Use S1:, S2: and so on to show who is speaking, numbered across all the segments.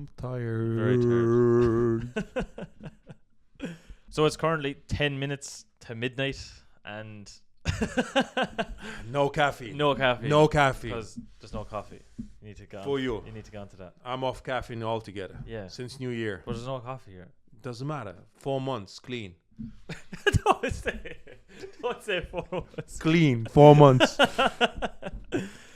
S1: I'm tired.
S2: Very tired. So it's currently 10 minutes to midnight and
S1: No caffeine.
S2: no caffeine.
S1: No caffeine.
S2: Because there's no coffee. You need to go.
S1: For you.
S2: You need to go onto that.
S1: I'm off caffeine altogether.
S2: Yeah.
S1: Since New Year.
S2: But there's no coffee here.
S1: Doesn't matter. 4 months clean.
S2: Don't say 4 months.
S1: Clean. 4 months.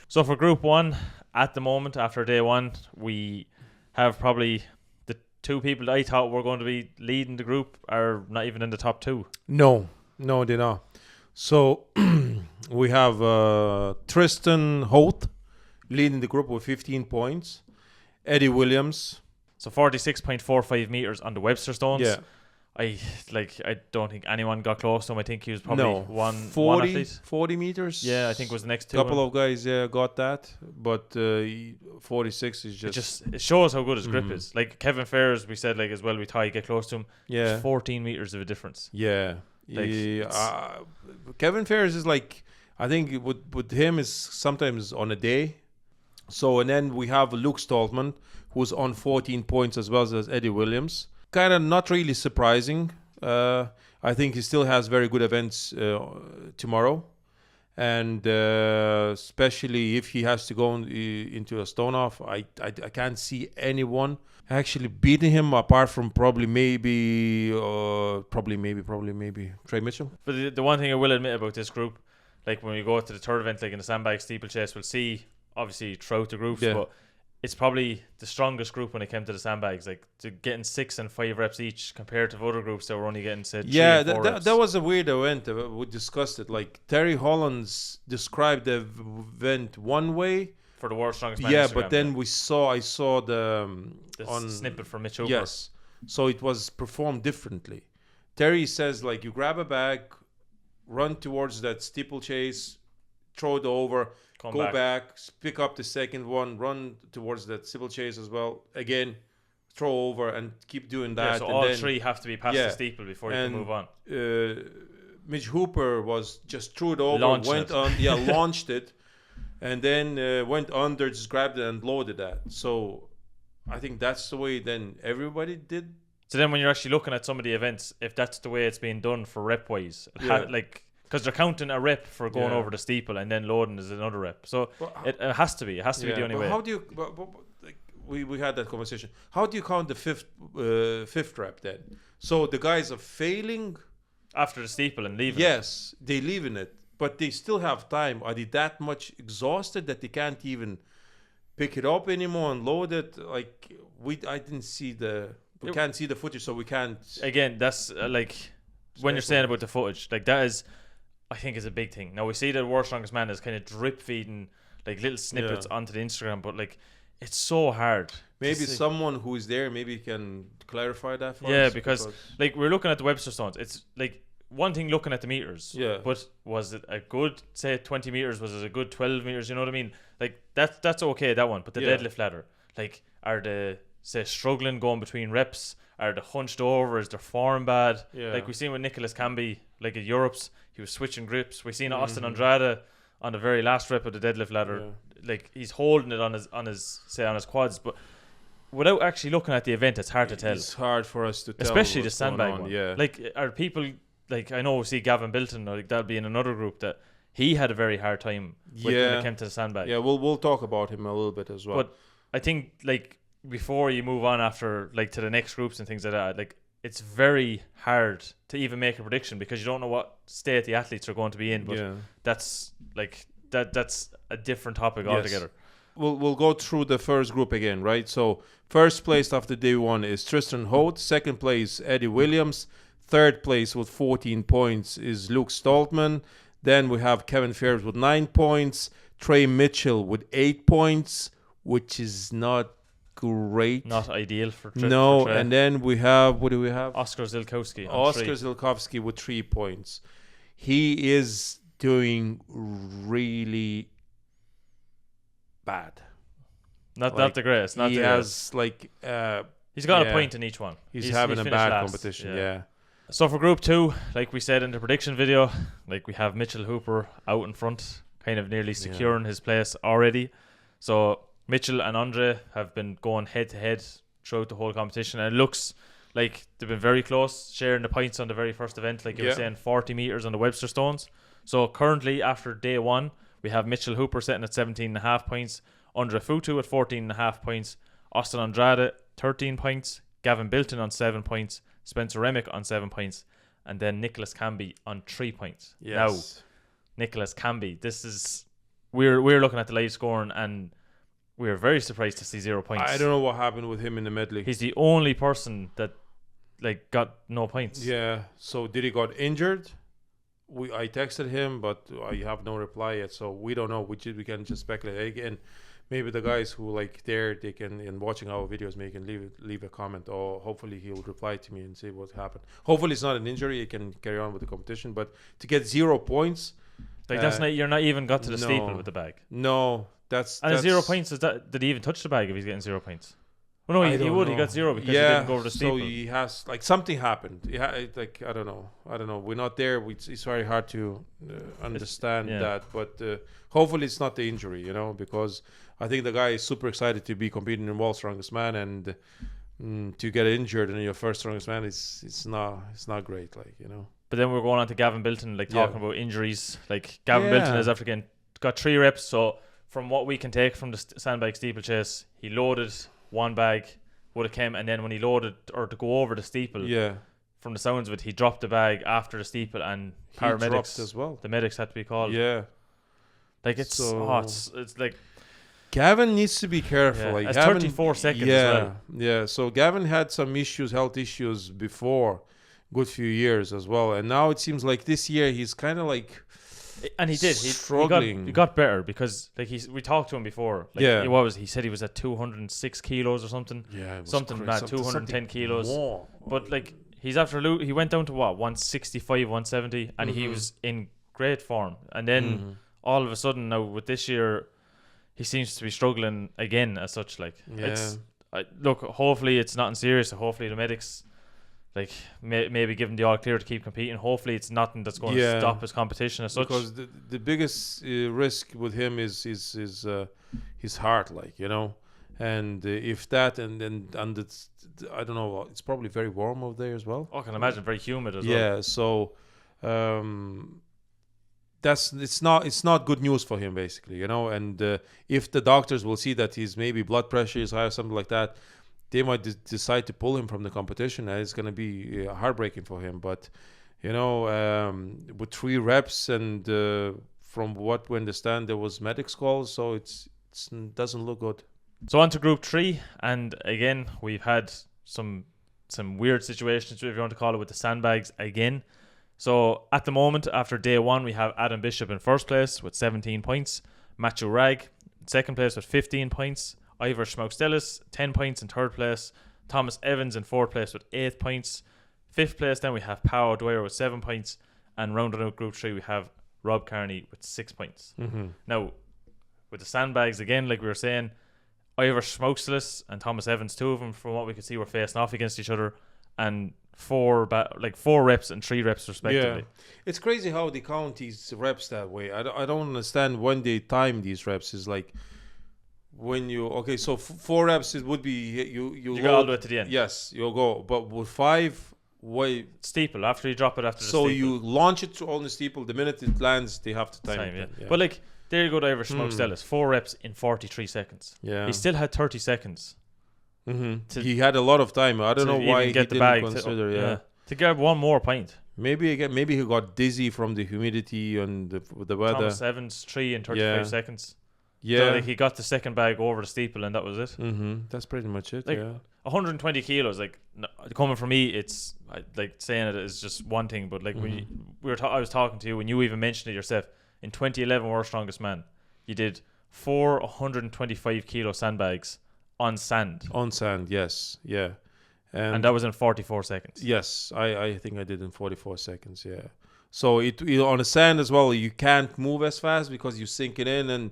S2: So for Group 1, at the moment, after day 1, we have probably the 2 people that I thought were going to be leading the group are not even in the top 2.
S1: No, they're not. So we have Tristan Holt leading the group with 15 points. Eddie Williams.
S2: So 46.45 meters on the Webster stones.
S1: Yeah.
S2: I don't think anyone got close to him. I think he was probably one
S1: 40,
S2: athlete.
S1: 40 meters.
S2: Yeah, I think was the next 2.
S1: Couple of guys got that, but 46 is just...
S2: It shows how good his grip is. Like Kevin Ferris, we said like as well, we thought he'd get close to him.
S1: Yeah.
S2: It's 14 meters of a difference.
S1: Yeah.
S2: Like,
S1: Kevin Ferris is like, I think with him is sometimes on a day. So, and then we have Luke Stoltman, who's on 14 points as well as Eddie Williams. Kind of not really surprising. I think he still has very good events tomorrow. And especially if he has to go into a stone off, I can't see anyone actually beating him apart from probably maybe Trey Mitchell.
S2: But the one thing I will admit about this group, like when we go to the third event, like in the sandbag steeplechase, we'll see obviously throughout the groups, but it's probably the strongest group when it came to the sandbags, like to getting 6 and 5 reps each compared to other groups that were only getting say 3 and 4 reps.
S1: That was a weird event. We discussed it. Like Terry Hollands described the event one way
S2: for the world's strongest man.
S1: Yeah,
S2: Instagram,
S1: but then I saw the on
S2: snippet from Mitch Hooper.
S1: Yes, so it was performed differently. Terry says like you grab a bag, run towards that steeplechase, throw it over. Go back, pick up the second one, run towards that steeplechase as well. Again, throw over and keep doing that.
S2: Yeah, so
S1: and
S2: all
S1: then,
S2: 3 have to be past the steeple before you can move on.
S1: Mitch Hooper was just threw it over, launched it, and then went under, just grabbed it and loaded that. So I think that's the way then everybody did.
S2: So then when you're actually looking at some of the events, if that's the way it's being done for rep-wise, because they're counting a rep for going over the steeple and then loading is another rep. So it has to be. It has to be the only way.
S1: How do you... we had that conversation. How do you count the fifth rep then? So the guys are failing...
S2: After the steeple and leaving.
S1: Yes, they leaving it. But they still have time. Are they that much exhausted that they can't even pick it up anymore and load it? Like, I didn't see we can't see the footage, so we can't...
S2: Again, that's when you're saying about the footage, like that is... I think is a big thing. Now we see that World's Strongest Man is kind of drip feeding like little snippets onto the Instagram, but like it's so hard.
S1: Maybe someone who is there maybe can clarify that for us.
S2: Yeah, because like we're looking at the Webster stones. It's like one thing looking at the meters.
S1: Yeah.
S2: But was it a good, say 20 meters? Was it a good 12 meters? You know what I mean? Like that's okay, that one. But the deadlift ladder, like are they say struggling going between reps? Are they hunched over? Is their form bad?
S1: Yeah.
S2: Like we seen with Nicholas Camby, like at Europe's, he was switching grips. We seen Austin Andrade on the very last rep of the deadlift ladder. Yeah. Like he's holding it on his quads, but without actually looking at the event, it's hard to tell.
S1: It's hard for us to tell,
S2: especially the sandbag one.
S1: Yeah.
S2: Like are people like I know we see Gavin Bilton, like that'll be in another group that he had a very hard time when it came to the sandbag.
S1: Yeah, we'll talk about him a little bit as well.
S2: But I think like before you move on after like to the next groups and things like that, like it's very hard to even make a prediction because you don't know what state the athletes are going to be in. But that's like that's a different topic altogether.
S1: We'll go through the first group again, right? So first place after day one is Tristan Holt. Second place, Eddie Williams. Third place with 14 points is Luke Stoltman. Then we have Kevin Ferris with 9 points. Trey Mitchell with 8 points, which is not great.
S2: Not ideal for Trey.
S1: No, and then we have, what do we have?
S2: Oscar Zilkowski.
S1: Oscar Zilkowski with 3 points. He is doing really bad.
S2: Not the greatest. Not
S1: he has like
S2: he's got a point in each one.
S1: He's having a bad
S2: last.
S1: competition. Yeah.
S2: So for group 2, like we said in the prediction video, like we have Mitchell Hooper out in front, kind of nearly securing his place already. So Mitchell and Andre have been going head to head throughout the whole competition, and it looks like they've been very close, sharing the points on the very first event, like you were saying, 40 meters on the Webster Stones. So currently, after day one, we have Mitchell Hooper sitting at 17.5 points, Andre Futu at 14.5 points, Austin Andrade 13 points, Gavin Bilton on 7 points, Spencer Remick on 7 points, and then Nicholas Camby on 3 points. Now, Nicholas Camby, this is we're looking at the live scoring, and we're very surprised to see 0 points.
S1: I don't know what happened with him in the medley.
S2: He's the only person that got no points.
S1: Yeah. So did he got injured? I texted him, but I have no reply yet. So we don't know. We can just speculate again. Maybe the guys who they can, in watching our videos, maybe can leave a comment, or hopefully he'll reply to me and say what happened. Hopefully it's not an injury. He can carry on with the competition. But to get 0 points,
S2: that's not, you're not even got to the steeple with the bag.
S1: No, that's
S2: 0 points. Did he even touch the bag if he's getting 0 points? Well, no, he would. He got 0 because he didn't go over the steeple.
S1: So he has something happened. Yeah, I don't know. We're not there. It's very hard to understand that. But hopefully it's not the injury, because I think the guy is super excited to be competing in World's Strongest Man, and to get injured in your first Strongest Man, it's not great,
S2: But then we're going on to Gavin Bilton, talking about injuries. Gavin Bilton has after again got 3 reps. So from what we can take from the sandbag steeplechase, he loaded one bag, would have came, and then when he loaded or to go over the steeple, from the sounds of it, he dropped the bag after the steeple, and paramedics
S1: as well.
S2: The medics had to be called.
S1: Yeah,
S2: it's like
S1: Gavin needs to be careful.
S2: It's 34 seconds. As well.
S1: So Gavin had some health issues before, good few years as well, and now it seems like this year he's kind of
S2: and he
S1: struggling.
S2: He got better because we talked to him before. He said he was at 206 kilos or something.
S1: Yeah,
S2: something mad, 210 kilos. More. But he's he went down to 165, 170, and he was in great form. And then all of a sudden now with this year, he seems to be struggling again as such. Look, hopefully it's nothing serious. Hopefully the medics maybe give him the all clear to keep competing. Hopefully it's nothing that's going to stop his competition as such.
S1: Because the biggest risk with him is his heart, and if that and it's, I don't know, it's probably very warm over there as well.
S2: I can imagine very humid as well.
S1: Yeah, so it's not good news for him basically, and if the doctors will see that his maybe blood pressure is high or something like that, they might decide to pull him from the competition, and it's going to be heartbreaking for him. But, with 3 reps and from what we understand, there was medics calls, so it doesn't look good.
S2: So on to Group 3, and again, we've had some weird situations, if you want to call it, with the sandbags again. So at the moment, after day 1, we have Adam Bishop in first place with 17 points, Matthew Ragg in second place with 15 points, Ivor Schmaukstelis 10 points in third place, Thomas Evans in fourth place with 8 points. Fifth place then we have Pao Dwyer with 7 points, and rounding out Group 3 we have Rob Carney with 6 points. Now with the sandbags again, like we were saying, Ivor Schmaukstelis and Thomas Evans, 2 of them from what we could see were facing off against each other, and 4 reps and 3 reps respectively.
S1: It's crazy how they count these reps that way. I don't understand when they time these reps. Is when you so 4 reps, it would be you
S2: go all the way to the end.
S1: Yes, you'll go, but with 5
S2: steeple after you drop it after the
S1: so
S2: steeple.
S1: you launch it on the steeple, the minute it lands they have to time it.
S2: Yeah. But there you go, Ivor Schmaukstelis, 4 reps in 43 seconds. He still had 30 seconds.
S1: He had a lot of time. I don't know why he didn't consider
S2: to get 1 more point.
S1: Maybe he got dizzy from the humidity and the weather.
S2: Thomas Evans 3 in 35 seconds.
S1: Yeah,
S2: so he got the second bag over the steeple, and that was it.
S1: That's pretty much it.
S2: 120 kilos. Coming from me, it's saying it is just one thing, but when I was talking to you, when you even mentioned it yourself, in 2011 World's Strongest Man, you did 4 125 kilo sandbags on sand.
S1: On sand, yes, yeah,
S2: and that was in 44 seconds.
S1: Yes, I think I did in 44 seconds. Yeah, so it on the sand as well. You can't move as fast because you sink it in, and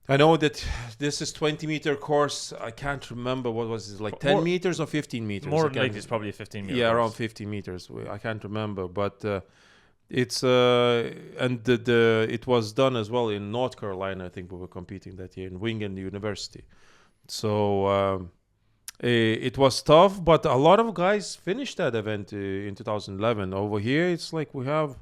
S1: I know that this is 20-meter course. I can't remember what was it, 10 meters or 15 meters.
S2: More than likely, it's probably a 15 meter.
S1: Yeah,
S2: course.
S1: around 15 meters. I can't remember, but it's and it was done as well in North Carolina. I think we were competing that year in Wingen University. So It was tough, but a lot of guys finished that event in 2011. Over here, it's like we have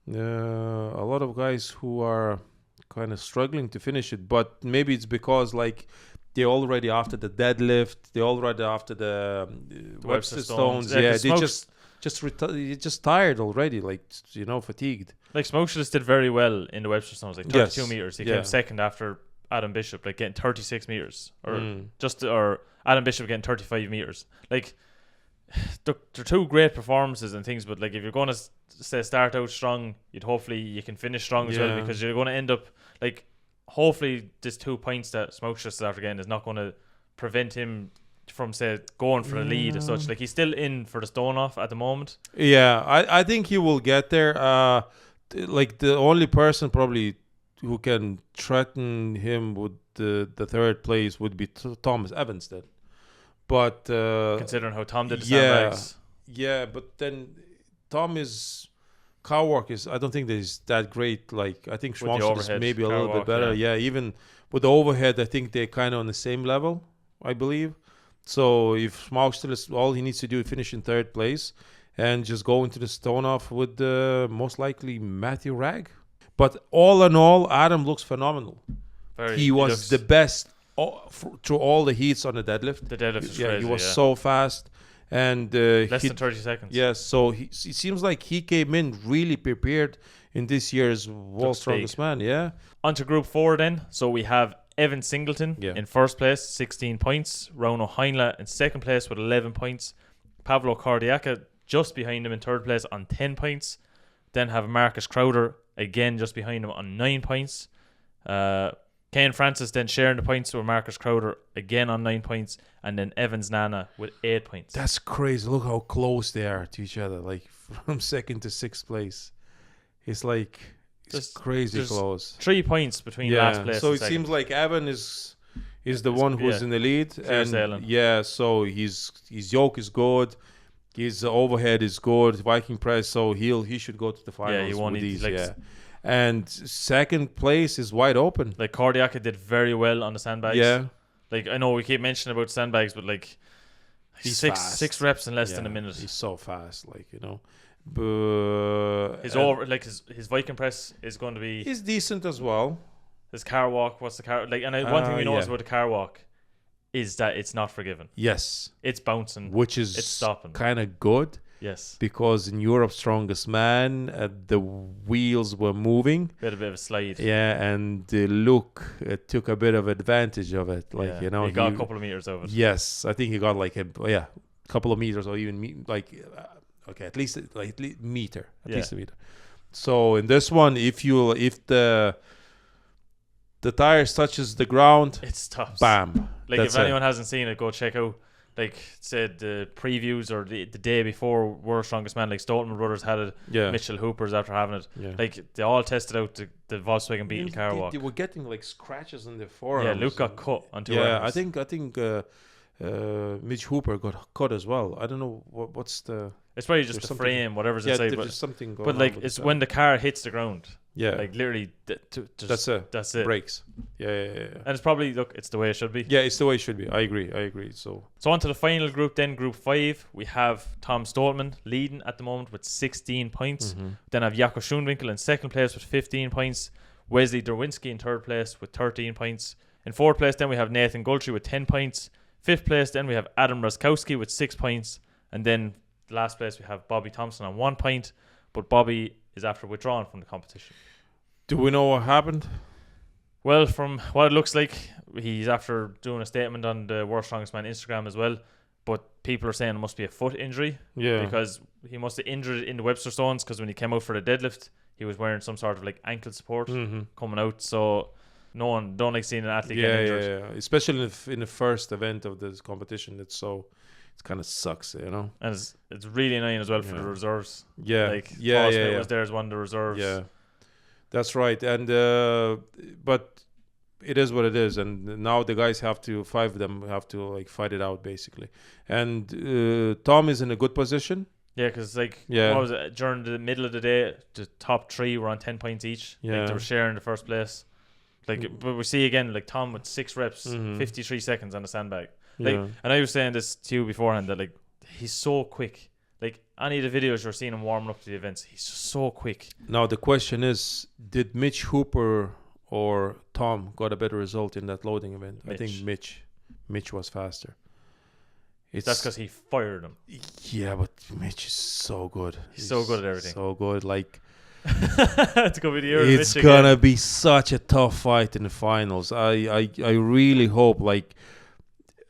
S1: a lot of guys who are kind of struggling to finish it, but maybe it's because like they're already after the deadlift, they're already after the Webster Stones. Yeah, they just tired already, like fatigued.
S2: Like Smokeless did very well in the Webster Stones, like 32 meters. He came second after Adam Bishop, like getting 36 meters, or Adam Bishop getting 35 meters. Like they're two great performances and things, but like if you're going to start out strong, hopefully you can finish strong as well, because you're going to end up like, hopefully this 2 points that Smokeless is after getting is not going to prevent him from going for a lead as such. Like he's still in for the stone off at the moment.
S1: Yeah, I think he will get there. Like the only person probably who can threaten him with the third place would be Thomas Evans then. But
S2: considering how Tom did the sandbags.
S1: Yeah, but then Tom is car work is, I don't think that is that great. Like I think Schmaltz is maybe a little bit better. Yeah, even with the overhead, I think they're kind of on the same level, I believe. So if Schmaltz is all he needs to do is finish in third place and just go into the stone off with most likely Matthew Ragg. But all in all, Adam looks phenomenal. He was the best through all the heats on the deadlift.
S2: The deadlift is crazy,
S1: he was so fast. And
S2: less than 30 seconds.
S1: Yes, so it seems like he came in really prepared in this year's World's Strongest Man. Yeah.
S2: On to Group 4 then. So we have Evan Singleton in first place, 16 points. Rauno Heinle in second place with 11 points. Pavlo Cordiaca just behind him in third place on 10 points. Then have Marcus Crowder again just behind him on 9 points. Ken Francis then sharing the points with Marcus Crowder again on 9 points, and then Evans Nana with 8 points.
S1: That's crazy. Look how close they are to each other, like from second to sixth place. It's like it's crazy close.
S2: 3 points between last place.
S1: So
S2: and
S1: it
S2: second.
S1: Seems like Evan is the one who's in the lead,
S2: sailing.
S1: So his yoke is good. His overhead is good. Viking press, so he should go to the finals.
S2: Yeah, he won
S1: with these.
S2: Like,
S1: and second place is wide open.
S2: Like Cordiaca did very well on the sandbags. Yeah. Like I know we keep mentioning about sandbags, but like
S1: he's
S2: six reps in less than a minute.
S1: He's so fast, like
S2: his Viking press is going to be.
S1: He's decent as well.
S2: His car walk, what's the car like? And one thing we noticed about the car walk is that it's not forgiven.
S1: Yes,
S2: it's bouncing,
S1: which is
S2: it's stopping.
S1: Kind of good.
S2: Yes,
S1: because in Europe's Strongest Man, the wheels were moving.
S2: A bit of a slide.
S1: Yeah, and Luke took a bit of advantage of it. Like he
S2: got a couple of meters of it.
S1: Yes, I think he got like a couple of meters, or even at least meter, least a meter. So in this one, if the tires touches the ground,
S2: it stops.
S1: Bam.
S2: Like if anyone hasn't seen it, go check out. Like said the previews or the day before World's Strongest Man, like Stoltman Brothers had it, Mitchell Hooper's after having it. Yeah. Like they all tested out the Volkswagen Beetle car walk.
S1: They were getting like scratches on their forearms.
S2: Yeah, Luke got cut on 2 arms.
S1: Yeah, I think Mitch Hooper got cut as well. I don't know what's the.
S2: It's probably just the frame, whatever's inside.
S1: There's just something going
S2: on. But like it's when the car hits the ground.
S1: Yeah,
S2: like literally,
S1: that's it. Breaks. Yeah.
S2: And it's probably it's the way it should be.
S1: Yeah, it's the way it should be. I agree. So
S2: on to the final group. Then Group 5, we have Tom Stoltman leading at the moment with 16 points. Mm-hmm. Then have Jakob Schoenwinkel in second place with 15 points. Wesley Derwinski in third place with 13 points. In fourth place, then we have Nathan Gultry with 10 points. Fifth place, then we have Adam Raskowski with 6 points. And then last place, we have Bobby Thompson on 1 point. But Bobby is after withdrawing from the competition.
S1: Do we know what happened?
S2: Well, from what it looks like, he's after doing a statement on the World's Strongest Man Instagram as well. But people are saying it must be a foot injury. Yeah. Because he must have injured it in the Webster Stones, because when he came out for the deadlift, he was wearing some sort of like ankle support coming out. So no one don't like seeing an athlete get injured. Yeah. Especially in the first event of this competition. It kind of sucks, And it's really annoying as well for the reserves. Yeah. Like Paul Smith was there as one of the reserves. Yeah. That's right. And but it is what it is, and now the guys five of them have to like fight it out basically. And Tom is in a good position. Yeah, because what was it, during the middle of the day, the top 3 were on 10 points each. Yeah, like they were sharing the first place. Like, but we see again, like Tom with 6 reps, 53 seconds on the sandbag. Like,
S1: Yeah.
S2: and I was saying this to you beforehand that like he's so quick. Like any of the videos you're seeing him warming up to the events, he's just so quick.
S1: Now the question is, did Mitch Hooper or Tom got a better result in that loading event? I think Mitch was faster.
S2: That's because he fired him.
S1: Yeah, but Mitch is so good.
S2: He's so good at everything.
S1: So good. Like,
S2: it's gonna be the year of
S1: it's
S2: Mitch
S1: gonna
S2: again.
S1: be such a tough fight in the finals. I really hope. Like,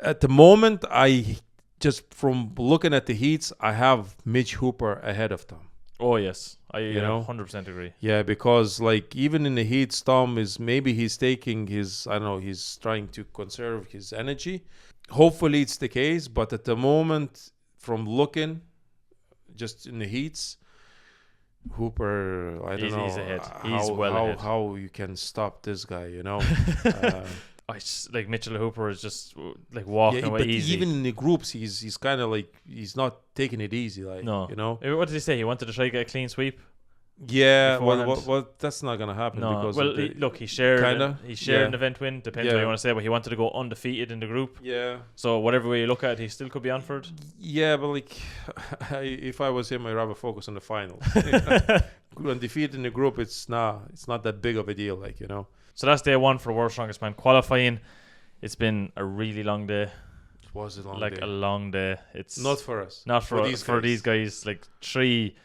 S1: at the moment, I just from looking at the heats, I have Mitch Hooper ahead of Tom.
S2: Oh yes, I
S1: You know?
S2: 100% agree.
S1: Yeah, because like even in the heats, Tom is maybe he's taking his, I don't know, he's trying to conserve his energy. Hopefully it's the case, but at the moment, from looking just in the heats, Hooper, I don't know
S2: He's ahead. He's well ahead.
S1: how you can stop this guy, you know.
S2: I just, like Mitchell Hooper is just like walking away
S1: but
S2: easy.
S1: even in the groups, he's kind of like he's not taking it easy, like
S2: No.
S1: you know.
S2: What did he say? He wanted to try to get a clean sweep.
S1: Yeah,
S2: beforehand.
S1: well, that's not gonna happen.
S2: No,
S1: because
S2: well,
S1: of the,
S2: he shared
S1: kinda,
S2: an event win. Depends what you want to say, but he wanted to go undefeated in the group.
S1: Yeah.
S2: So whatever way you look at it, he still could be on for it.
S1: Yeah, but like, if I was him, I'd rather focus on the finals. Undefeated in the group, it's not that big of a deal, like, you know.
S2: So that's day one for the World's Strongest Man qualifying. It's been a really long day.
S1: It was a long
S2: like
S1: day.
S2: a long day. It's
S1: Not for us.
S2: not for these guys. Like 3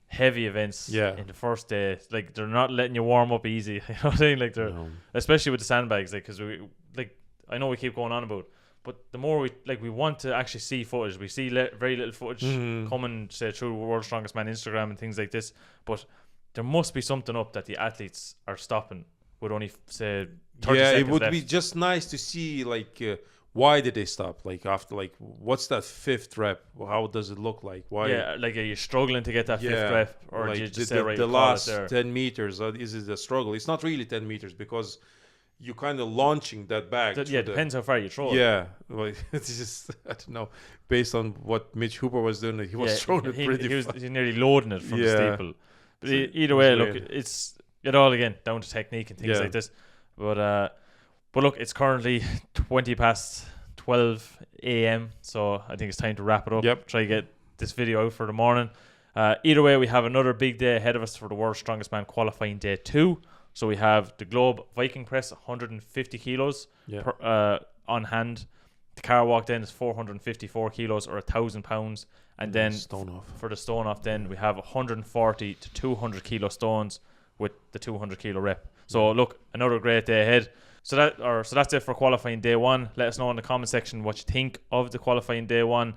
S2: heavy events in the first day. Like they're not letting you warm up easy. You know what I mean? Like they're especially with the sandbags. Like because we like I know we keep going on about, but the more we want to actually see footage. We see very little footage coming say through World's Strongest Man Instagram and things like this. But there must be something up that the athletes are stopping with only say 30
S1: yeah,
S2: seconds
S1: it would
S2: left.
S1: be just nice to see like why did they stop? Like after like what's that 5th rep? How does it look like? Why?
S2: Yeah, like are you struggling to get that 5th rep, or
S1: like
S2: do you just
S1: the,
S2: say right?
S1: the
S2: you call
S1: last
S2: it there?
S1: 10 meters is it a struggle? It's not really 10 meters because you kind of launching that bag.
S2: Yeah, depends how far you throw it.
S1: Yeah, like it's just I don't know. Based on what Mitch Hooper was doing, he was throwing it pretty.
S2: He was nearly loading it from the steeple. But
S1: So
S2: either way, look, it's it all again down to technique and things like this. But look, it's currently 12 a.m. So I think it's time to wrap it up.
S1: Yep.
S2: Try to get this video out for the morning. Either way, we have another big day ahead of us for the World's Strongest Man qualifying day 2. So we have the Globe Viking press, 150 kilos on hand. The car walk then is 454 kilos or 1,000 pounds. And then for the stone off, then we have 140 to 200 kilo stones with the 200 kilo rep. So look, another great day ahead. So that's it for qualifying day 1. Let us know in the comment section what you think of the qualifying day 1.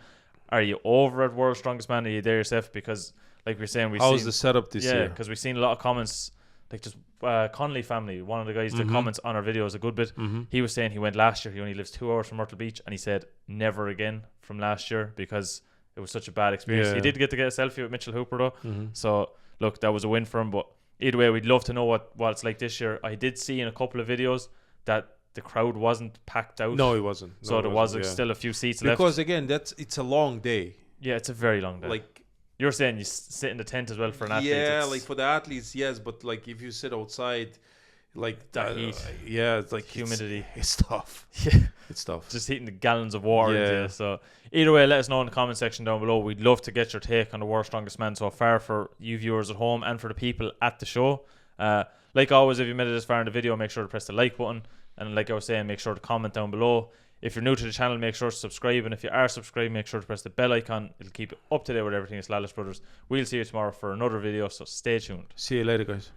S2: Are you over at World's Strongest Man? Are you there yourself? Because like we're saying,
S1: how's the setup this year?
S2: Yeah, because we've seen a lot of comments. Like just Connolly family, one of the guys that comments on our videos a good bit. He was saying he went last year. He only lives 2 hours from Myrtle Beach, and he said never again from last year because it was such a bad experience. He did get to get a selfie with Mitchell Hooper though. So look, that was a win for him. But either way, we'd love to know what it's like this year. I did see in a couple of videos that the crowd wasn't packed out.
S1: No, it wasn't.
S2: So there was still a few seats left.
S1: Because again, it's a long day.
S2: Yeah, it's a very long day.
S1: Like
S2: you're saying, you sit in the tent as well for an athlete.
S1: Yeah, like for the athletes, yes, but like if you sit outside, like
S2: that heat,
S1: it's like
S2: humidity.
S1: It's tough.
S2: Yeah,
S1: it's tough.
S2: Just heating the gallons of water into you. So either way, let us know in the comment section down below. We'd love to get your take on the World's Strongest Man so far for you viewers at home and for the people at the show. Like always, if you made it this far in the video, make sure to press the like button. And like I was saying, make sure to comment down below. If you're new to the channel, make sure to subscribe. And if you are subscribed, make sure to press the bell icon. It'll keep you up to date with everything. It's Lalas Brothers. We'll see you tomorrow for another video, so stay tuned.
S1: See you later, guys.